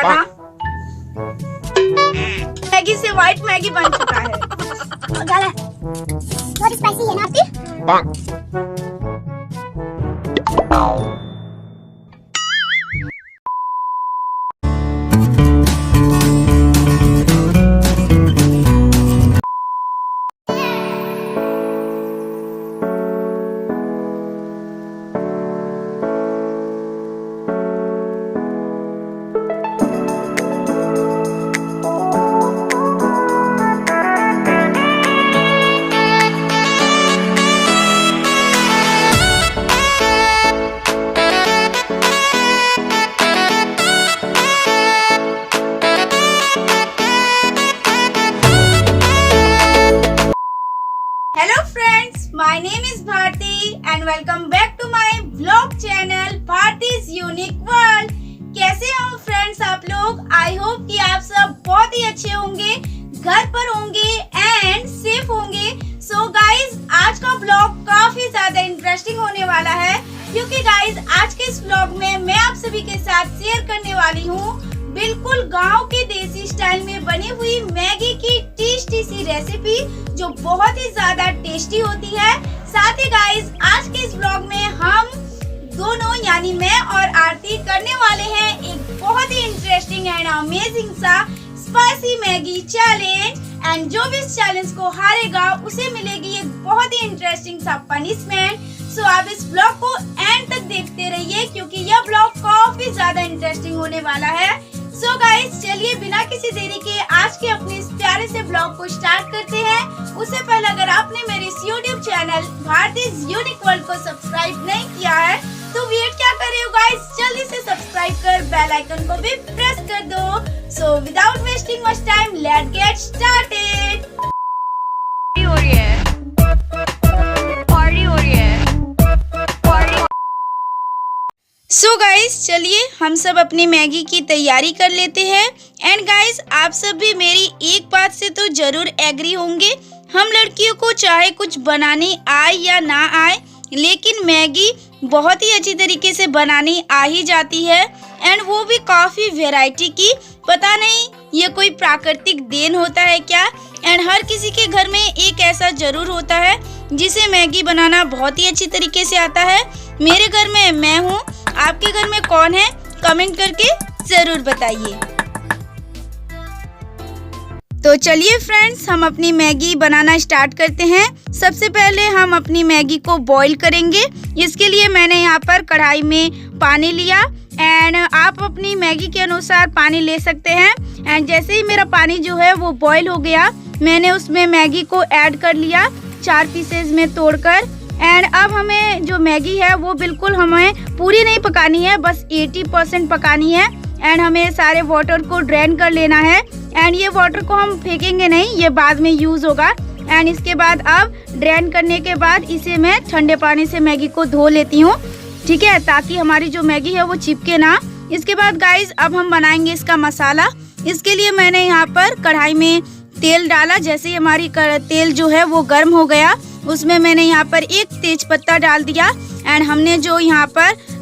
हाँ? मैगी से white Maggi बन चुका है। बहुत स्पाइसी है ना आपकी? Hello friends, my name is Bharti and welcome back to my vlog channel Bharti's Unique World। कैसे हो फ्रेंड्स आप लोग? आई होप कि आप सब बहुत ही अच्छे होंगे, घर पर होंगे एंड सेफ होंगे। सो गाइज आज का व्लॉग काफी ज्यादा इंटरेस्टिंग होने वाला है, क्योंकि गाइज आज के इस व्लॉग में मैं आप सभी के साथ शेयर करने वाली हूँ बिल्कुल गांव के देसी स्टाइल में बनी हुई मैगी की टेस्टी सी रेसिपी, जो बहुत ही ज्यादा टेस्टी होती है। साथ ही गाइस आज के इस ब्लॉग में हम दोनों यानी मैं और आरती करने वाले हैं एक बहुत ही इंटरेस्टिंग एंड अमेजिंग सा स्पाइसी मैगी चैलेंज। एंड जो भी इस चैलेंज को हारेगा उसे मिलेगी एक बहुत ही इंटरेस्टिंग सा पनिशमेंट। सो आप इस ब्लॉग को एंड तक देखते रहिए, क्योंकि यह ब्लॉग काफी ज्यादा इंटरेस्टिंग होने वाला है। सो गाइस चलिए बिना किसी देरी के आज के अपने इस प्यारे से ब्लॉग को स्टार्ट करते हैं। उससे पहले अगर आपने मेरे इस यूट्यूब चैनल भारतीज यूनिक वर्ल्ड को सब्सक्राइब नहीं किया है तो वेट क्या कर रहे हो गाइस, जल्दी से सब्सक्राइब कर बेल आइकन को भी प्रेस कर दो। So without wasting much time let's get started. हो रही है, पार्टी हो रही है, पार्टी। सो गाइस चलिए हम सब अपनी मैगी की तैयारी कर लेते हैं। एंड गाइस आप सब भी मेरी एक बात से तो जरूर एग्री होंगे, हम लड़कियों को चाहे कुछ बनाने आए या ना आए, लेकिन मैगी बहुत ही अच्छी तरीके से बनानी आ ही जाती है। एंड वो भी काफ़ी वैरायटी की। पता नहीं ये कोई प्राकृतिक देन होता है क्या। एंड हर किसी के घर में एक ऐसा जरूर होता है जिसे मैगी बनाना बहुत ही अच्छी तरीके से आता है। मेरे घर में मैं हूँ, आपके घर में कौन है कमेंट करके जरूर बताइए। तो चलिए फ्रेंड्स हम अपनी मैगी बनाना स्टार्ट करते हैं। सबसे पहले हम अपनी मैगी को बॉईल करेंगे। इसके लिए मैंने यहाँ पर कढ़ाई में पानी लिया एंड आप अपनी मैगी के अनुसार पानी ले सकते हैं। एंड जैसे ही मेरा पानी जो है वो बॉईल हो गया, मैंने उसमें मैगी को ऐड कर लिया 4 पीसेज में तोड़कर। एंड अब हमें जो मैगी है वो बिल्कुल हमें पूरी नहीं पकानी है, बस 80% पकानी है। एंड हमें सारे वाटर को ड्रेन कर लेना है। एंड ये वाटर को हम फेंकेंगे नहीं, ये बाद में यूज़ होगा। एंड इसके बाद अब ड्रेन करने के बाद इसे मैं ठंडे पानी से मैगी को धो लेती हूँ, ठीक है, ताकि हमारी जो मैगी है वो चिपके ना। इसके बाद गाइज अब हम बनाएंगे इसका मसाला। इसके लिए मैंने यहाँ पर कढ़ाई में तेल डाला। जैसे ही हमारी तेल जो है वो गर्म हो गया, उसमें मैंने यहाँ पर एक तेज पत्ता डाल दिया। एंड हमने जो यहाँ पर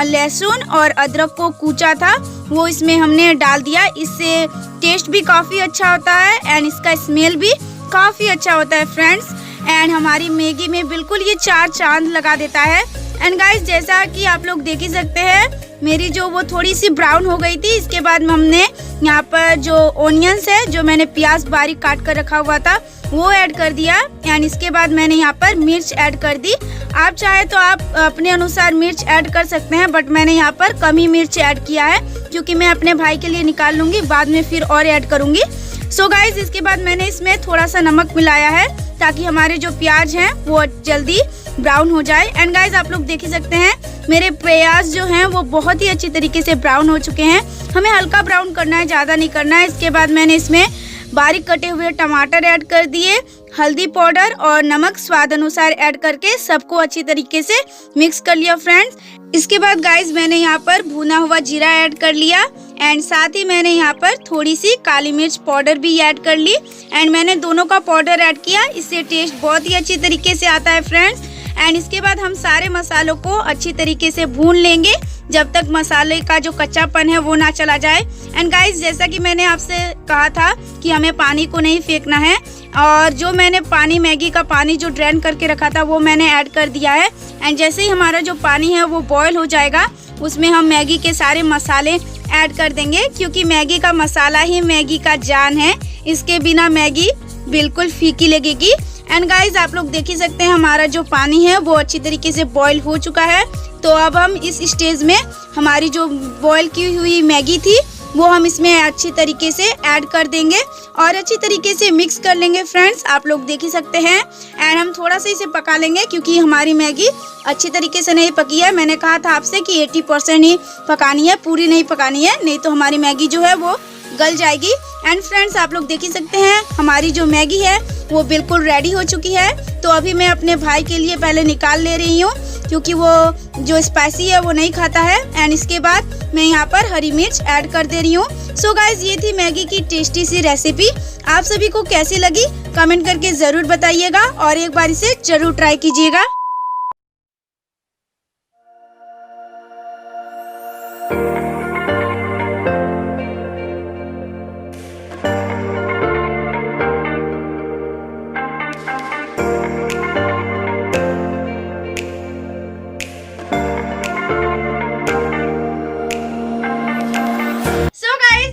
लहसुन और अदरक को कूचा था वो इसमें हमने डाल दिया। इससे टेस्ट भी काफ़ी अच्छा होता है एंड इसका स्मेल भी काफ़ी अच्छा होता है फ्रेंड्स। एंड हमारी मैगी में बिल्कुल ये 4 चांद लगा देता है। एंड गाइस जैसा कि आप लोग देख ही सकते हैं, मेरी जो वो थोड़ी सी ब्राउन हो गई थी। इसके बाद हमने यहाँ पर जो ओनियंस है, जो मैंने प्याज बारीक काट कर रखा हुआ था, वो ऐड कर दिया। एंड इसके बाद मैंने यहाँ पर मिर्च ऐड कर दी। आप चाहे तो आप अपने अनुसार मिर्च ऐड कर सकते हैं, बट मैंने यहाँ पर कम ही मिर्च ऐड किया है, क्योंकि मैं अपने भाई के लिए निकाल लूँगी, बाद में फिर और ऐड करूँगी। सो गाइज इसके बाद मैंने इसमें थोड़ा सा नमक मिलाया है, ताकि हमारे जो प्याज हैं वो जल्दी ब्राउन हो जाए। एंड गाइज आप लोग देख ही सकते हैं मेरे प्याज जो हैं वो बहुत ही अच्छी तरीके से ब्राउन हो चुके हैं। हमें हल्का ब्राउन करना है, ज़्यादा नहीं करना है। इसके बाद मैंने इसमें बारीक कटे हुए टमाटर ऐड कर दिए, हल्दी पाउडर और नमक स्वाद अनुसार ऐड करके सबको अच्छी तरीके से मिक्स कर लिया फ्रेंड्स। इसके बाद गाइज मैंने यहाँ पर भुना हुआ जीरा ऐड कर लिया एंड साथ ही मैंने यहाँ पर थोड़ी सी काली मिर्च पाउडर भी ऐड कर ली। एंड मैंने दोनों का पाउडर ऐड किया, इससे टेस्ट बहुत ही अच्छी तरीके से आता है फ्रेंड्स। एंड इसके बाद हम सारे मसालों को अच्छी तरीके से भून लेंगे, जब तक मसाले का जो कच्चापन है वो ना चला जाए। एंड गाइस, जैसा कि मैंने आपसे कहा था कि हमें पानी को नहीं फेंकना है, और जो मैंने पानी, मैगी का पानी जो ड्रेन करके रखा था वो मैंने ऐड कर दिया है। एंड जैसे ही हमारा जो पानी है वो बॉयल हो जाएगा, उसमें हम मैगी के सारे मसाले ऐड कर देंगे, क्योंकि मैगी का मसाला ही मैगी का जान है। इसके बिना मैगी बिल्कुल फीकी लगेगी। एंड गाइस, आप लोग देख ही सकते हैं हमारा जो पानी है वो अच्छी तरीके से बॉईल हो चुका है। तो अब हम इस स्टेज में हमारी जो बॉईल की हुई मैगी थी वो हम इसमें अच्छी तरीके से ऐड कर देंगे और अच्छी तरीके से मिक्स कर लेंगे फ्रेंड्स। आप लोग देख ही सकते हैं। एंड हम थोड़ा सा इसे पका लेंगे, क्योंकि हमारी मैगी अच्छी तरीके से नहीं पकी है। मैंने कहा था आपसे कि 80% ही पकानी है, पूरी नहीं पकानी है, नहीं तो हमारी मैगी जो है वो गल जाएगी। एंड फ्रेंड्स, आप लोग देख ही सकते हैं हमारी जो मैगी है वो बिल्कुल रेडी हो चुकी है। तो अभी मैं अपने भाई के लिए पहले निकाल ले रही हूँ, क्योंकि वो जो स्पाइसी है वो नहीं खाता है। एंड इसके बाद मैं यहाँ पर हरी मिर्च ऐड कर दे रही हूँ। सो गाइस, ये थी मैगी की टेस्टी सी रेसिपी। आप सभी को कैसी लगी कमेंट करके जरूर बताइएगा और एक बार इसे जरूर ट्राई कीजिएगा।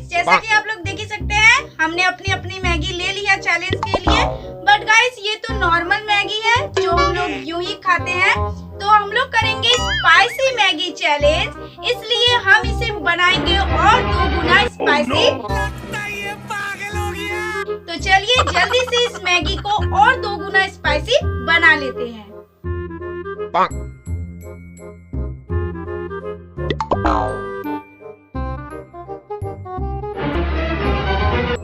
जैसा कि आप लोग देख ही सकते हैं, हमने अपनी अपनी मैगी ले ली है चैलेंज के लिए। बट गाइस, ये तो नॉर्मल मैगी है जो हम लोग यूं ही खाते हैं। तो हम लोग करेंगे स्पाइसी मैगी चैलेंज, इसलिए हम इसे बनाएंगे और 2 गुना स्पाइसी। तो चलिए जल्दी से इस मैगी को और 2 गुना स्पाइसी बना लेते हैं।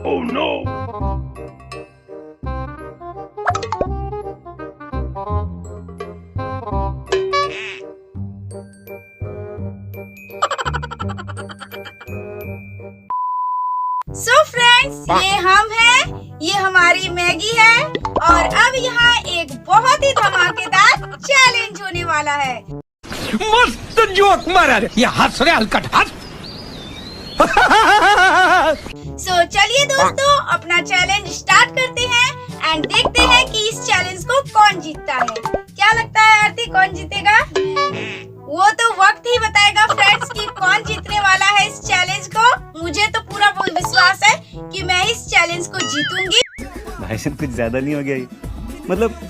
Oh no! सो फ्रेंड्स, ये हम हैं, ये हमारी मैगी है, और अब यहाँ एक बहुत ही धमाकेदार चैलेंज होने वाला है। मस्त जोक मारा रे, ये हंस रे हलकट हंस। सो चलिए दोस्तों, अपना चैलेंज स्टार्ट करते हैं एंड देखते हैं कि इस चैलेंज को कौन जीतता है। क्या लगता है आरती, कौन जीतेगा? वो तो वक्त ही बताएगा फ्रेंड्स कि कौन जीतने वाला है इस चैलेंज को। मुझे तो पूरा विश्वास है कि मैं इस चैलेंज को जीतूंगी। भाई साहब, कुछ ज्यादा नहीं हो गया ये? मतलब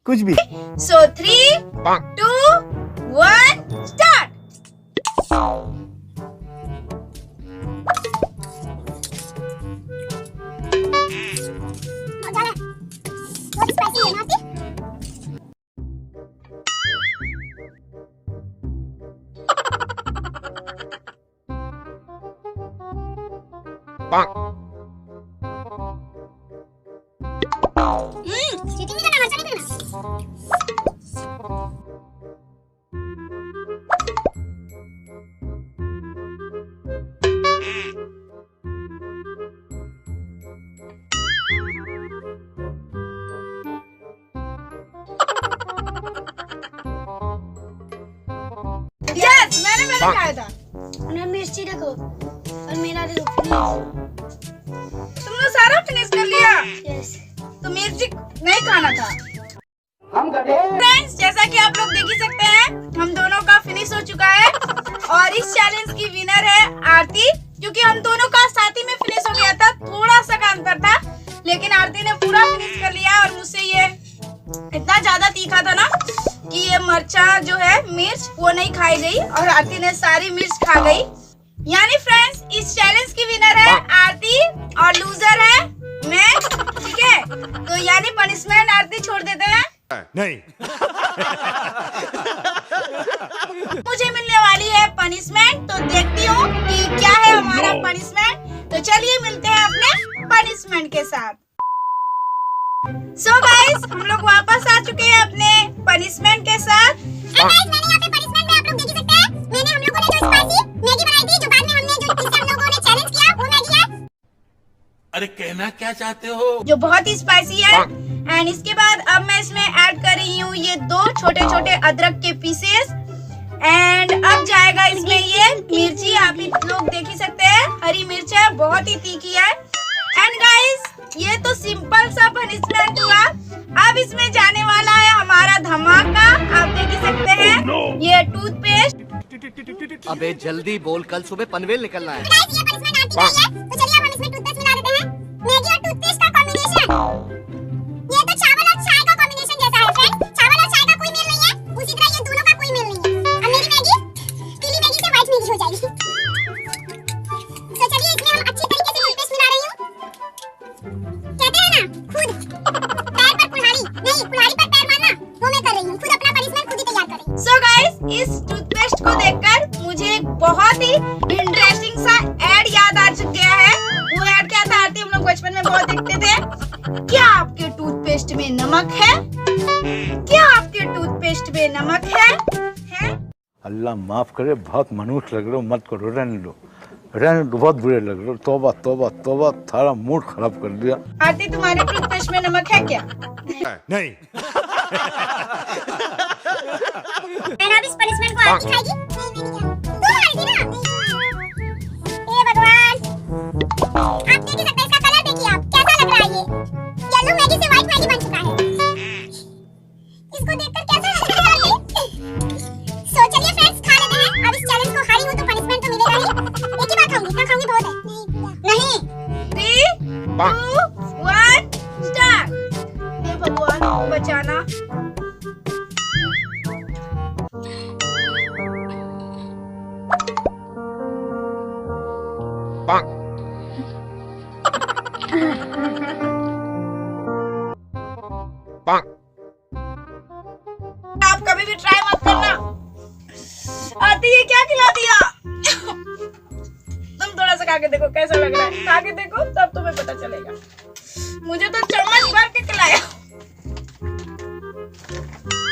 कुछ भी। सो 3, 2, 1 स्टार्ट। बहुत स्पाइसी है ना आंटी? चीटिंग नहीं करना, मजा नहीं करना। मैंने खाया था। मिर्ची रखो और मेरा दे दो। तुमने सारा फिनिश कर लिया? यस। तो मिर्ची नहीं खाना था। फ्रेंड्स, जैसा कि आप लोग देख ही सकते हैं, हम दोनों का फिनिश हो चुका है और इस चैलेंज की विनर है आरती, क्योंकि हम दोनों का साथ ही में फिनिश हो गया था। थोड़ा सा का अंतर था, लेकिन आरती ने पूरा फिनिश कर लिया। और मुझसे ये इतना ज्यादा तीखा था ना कि ये मिर्चा जो है, मिर्च वो नहीं खाई गई और आरती ने सारी मिर्च खा गई। यानी फ्रेंड्स, इस चैलेंज की विनर है आरती और लूजर है मैं। ठीक है, तो यानी पनिशमेंट आरती छोड़ देते हैं। नहीं। मुझे मिलने वाली है पनिशमेंट, तो देखती हूँ कि क्या है हमारा पनिशमेंट। तो चलिए मिलते हैं अपने पनिशमेंट के साथ। सो गाइस, हम लोग वापस आ चुके हैं अपने पनिशमेंट के साथ। गाइस, मैंने यहाँ पे पनिशमेंट में आप लोग देख ही सकते हैं, मैंने हम लोगों ने जो स्पाइसी मैगी बनाई थी, जो बाद में हमने जो जिससे हम लोगों ने चैलेंज किया, वो मैगी है। अरे कहना क्या चाहते हो? जो बहुत ही स्पाइसी है। एंड इसके बाद अब मैं इसमें ऐड कर रही हूँ ये 2 छोटे छोटे अदरक के पीसेस। एंड अब जाएगा इसमें ये मिर्ची, आप लोग देख ही सकते हैं, हरी मिर्च है, बहुत ही तीखी है। एंड गाइस ये तो सिंपल सा पनिशमेंट हुआ, अब इसमें जाने वाला है हमारा धमाका, आप देख ही सकते हैं ये टूथपेस्ट। अबे जल्दी बोल, कल सुबह पनवेल निकलना है। गाइस ये पनिशमेंट आती नहीं है, तो चलिए हम इसमें टूथपेस्ट मिला देते हैं। मैगी और टूथपेस्ट का कॉम्बिनेशन, ये तो चावल और चाय का कॉम्बिनेशन जैसा है फ्रेंड्स। चावल और चाय का कोई मेल नहीं है, उसी तरह ये दोनों का कोई मेल नहीं है। अब मेरी मैगी पीली मैगी से व्हाइट मैगी हो जाएगी। तो चलिए इसमें हम अच्छी तरीके से टूथपेस्ट मिला रही हूँ। कहते हैं ना खुद पैर पर कुल्हाड़ी, नहीं कुल्हाड़ी पर पैर मारना, वो मैं कर रही हूँ। खुद अपना पनिशमेंट खुद ही तैयार कर रही हूँ। सो गाइस इस टूथपेस्ट को देखकर मुझे एक बहुत ही इंटरेस्टिंग सा एड याद आ गया है। वो एड क्या था आरती, हम लोग बचपन में बहुत देखते थे। क्या आपके टूथपेस्ट में नमक है? क्या आपके टूथपेस्ट में नमक है? अल्लाह माफ करे, बहुत मनुष्य लग रहे हो, मत करो, रहने दो, बहुत बुरे लग रहे हो। तौबा तौबा तौबा, थारा मूड खराब कर दिया। आरती तुम्हारे टूथपेस्ट में नमक है क्या? नहीं। मैंने अब इस पनिशमेंट को आरती खाएगी? नहीं मैंने क्या? तू खाई थी ना? हे भगवान, आप देख ही सकते हैं, इसका कलर देखिए आप, कैसा लग रहा है ये? येलो मैगी से व्हाइट मैगी बन चुका है। इसको देखकर कैसा लग रहा है ये? सो चलिए फ्रेंड्स खा लेते हैं। अब इस चैलेंज को हारी हूं तो पनिशमेंट तो मिलेगा ही। एक ही बार खाऊंगी, इतना खाऊंगी बहुत है। नहीं 3, 2, 1 स्टार्ट। हे भगवान बचाना। आप कभी भी ट्राई मत करना। आती ये क्या खिला दिया? तुम थोड़ा सा खा के देखो कैसा लग रहा है, खा के देखो तब तुम्हें पता चलेगा। मुझे तो चम्मच भर के खिलाया।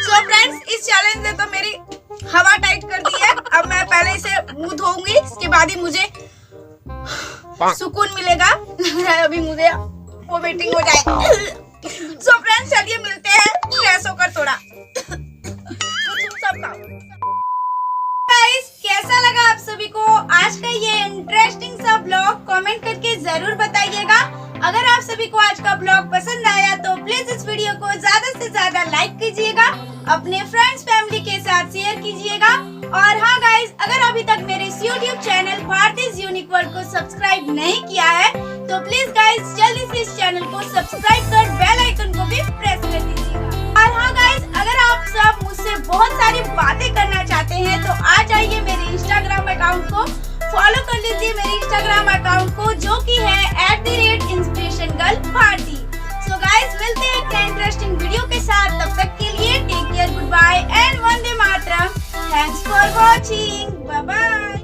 सो फ्रेंड्स इस चैलेंज ने तो मेरी हवा टाइट कर दी है। अब मैं पहले इसे मुंह धोऊंगी, इसके बाद ही मुझे सुकून मिलेगा। अभी मुझे वोमिटिंग हो जाए। सो फ्रेंड्स चलिए मिलते हैं फ्रेश होकर थोड़ा। तुम सब खाओ। गाइस कैसा लगा आप सभी को आज का ये इंटरेस्टिंग सा ब्लॉग? कमेंट करके जरूर बताइएगा। अगर आप सभी को आज का ब्लॉग पसंद आया तो प्लीज इस वीडियो को ज्यादा से ज्यादा लाइक कीजिएगा, अपने फ्रेंड्स फैमिली के साथ शेयर कीजिएगा। और हाँ गाइस, अगर अभी तक मेरे इस YouTube चैनल भारतीज यूनिक वर्ल्ड को सब्सक्राइब नहीं किया है तो प्लीज गाइस जल्दी से इस चैनल को सब्सक्राइब कर बेल आइकन को भी प्रेस कर दीजिएगा। और हाँ गाइस, अगर आप सब मुझसे बहुत सारी बातें करना चाहते हैं तो आ जाइए मेरे इंस्टाग्राम अकाउंट को फॉलो कर लीजिए, मेरे इंस्टाग्राम अकाउंट को जो कि है @inspirationgirlbharti। सो गाइस मिलते हैं एक इंटरेस्टिंग वीडियो के साथ, तब तक के लिए take care, good bye and Vande Mataram. Thanks for watching, bye bye.